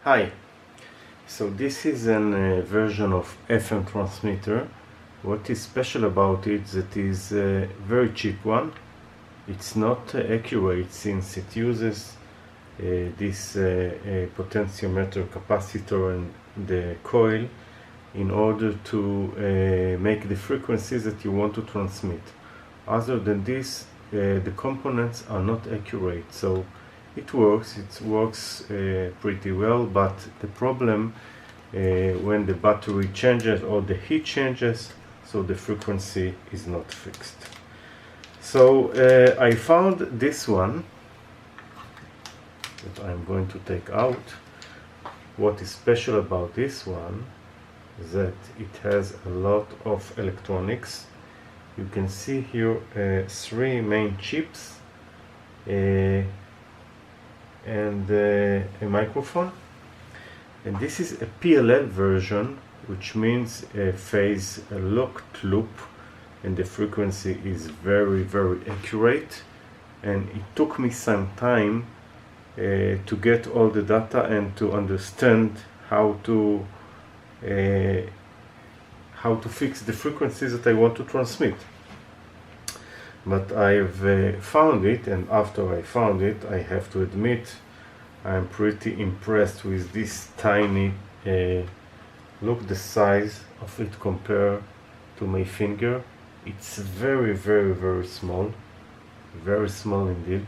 Hi, so this is a version of FM transmitter. What is special about it is that it is a very cheap one. It's not accurate since it uses this potentiometer capacitor and the coil in order to make the frequencies that you want to transmit. Other than this, the components are not accurate, so it works pretty well, but the problem when the battery changes or the heat changes, so the frequency is not fixed. So I found this one that I'm going to take out. What is special about this one is that it has a lot of electronics. You can see here three main chips and a microphone, and this is a PLL version, which means a phase locked loop, and the frequency is very accurate, and it took me some time to get all the data and to understand how to fix the frequencies that I want to transmit. But I've found it, and after I found it, I have to admit I'm pretty impressed with this tiny look the size of it compared to my finger. It's very small, very small indeed,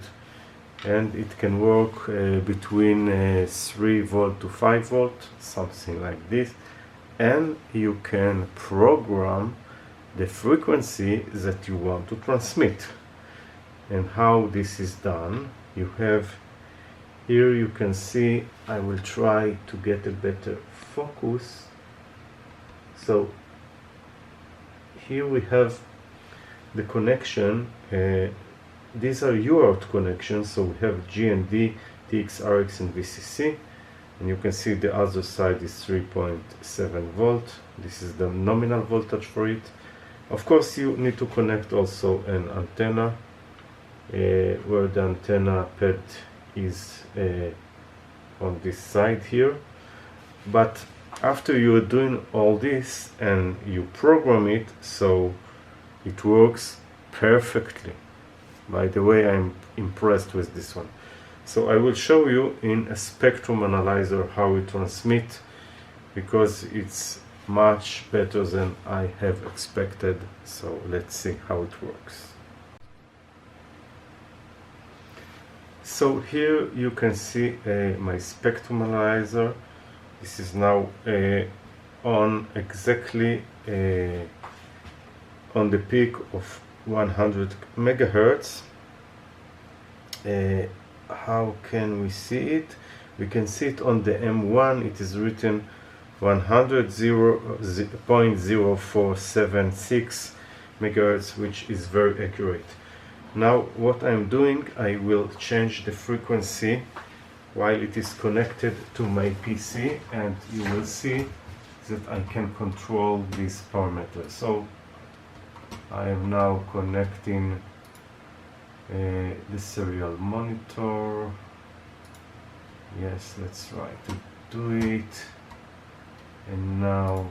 and it can work between 3 volt to 5 volt, something like this, and you can program the frequency that you want to transmit. And how this is done, you have here, you can see, I will try to get a better focus. So here we have the connection. These are UART connections, so we have GND, TX-RX and VCC, and you can see the other side is 3.7 volt. This is the nominal voltage for it. Of course, you need to connect also an antenna where the antenna pad is on this side here. But after you are doing all this and you program it so it works perfectly. By the way, I'm impressed with this one. So I will show you in a spectrum analyzer how we transmit, because it's much better than I have expected. So let's see how it works. So here you can see my spectrum analyzer. This is now on exactly on the peak of 100 megahertz. How can we see it? We can see it on the M1. It is written 100.0476 megahertz, which is very accurate. Now what I'm doing, I will change the frequency while it is connected to my PC, and you will see that I can control this parameter. So I am now connecting the serial monitor. Yes, let's try to do it. And now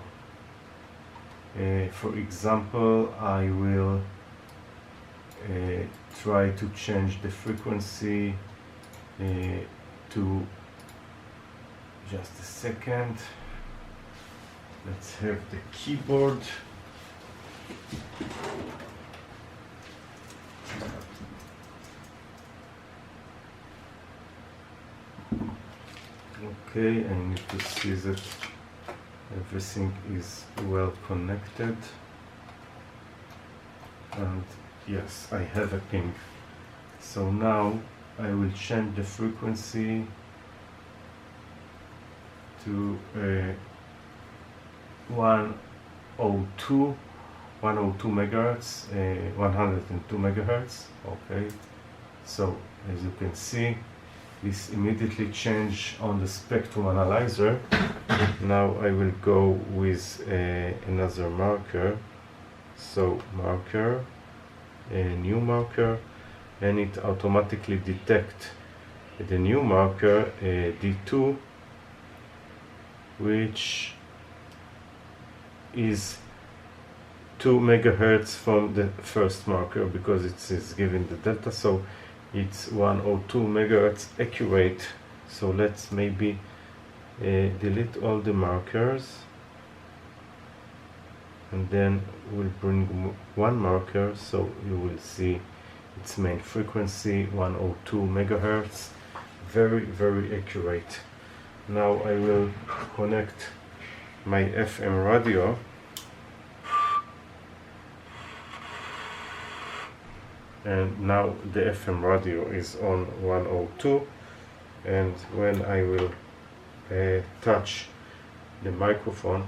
for example, I will try to change the frequency to, just a second, let's have the keyboard. Okay, I need to see that everything is well connected, and yes, I have a ping. So now I will change the frequency to 102 megahertz, 102 megahertz. Okay, so as you can see, this immediately changed on the spectrum analyzer. Now I will go with another marker. So marker, a new marker, and it automatically detects the new marker D2 which is 2 megahertz from the first marker, because it is given the delta, so it's 102 megahertz accurate. So let's maybe delete all the markers, and then we'll bring one marker, so you will see its main frequency, 102 megahertz, very accurate. Now I will connect my FM radio, and now the FM radio is on 102, and when I will touch the microphone,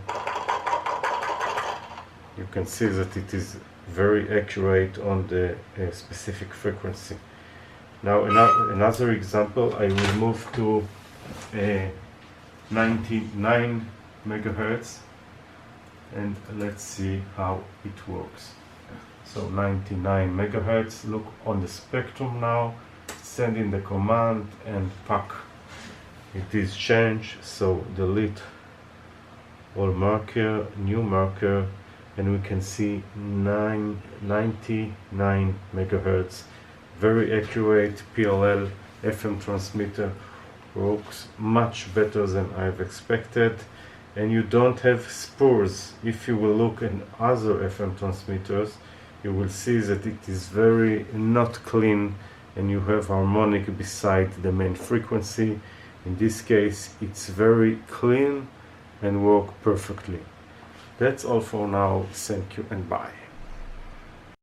you can see that it is very accurate on the specific frequency. Now another example, I will move to 99 megahertz, and let's see how it works. So 99 megahertz, look on the spectrum now, send in the command and pack. It is changed, so delete all marker, new marker, and we can see 99 megahertz, very accurate PLL FM transmitter, works much better than I've expected, and you don't have spurs. If you will look at other FM transmitters, you will see that it is very not clean, and you have harmonic beside the main frequency. In this case, it's very clean and work perfectly. That's all for now. Thank you and bye.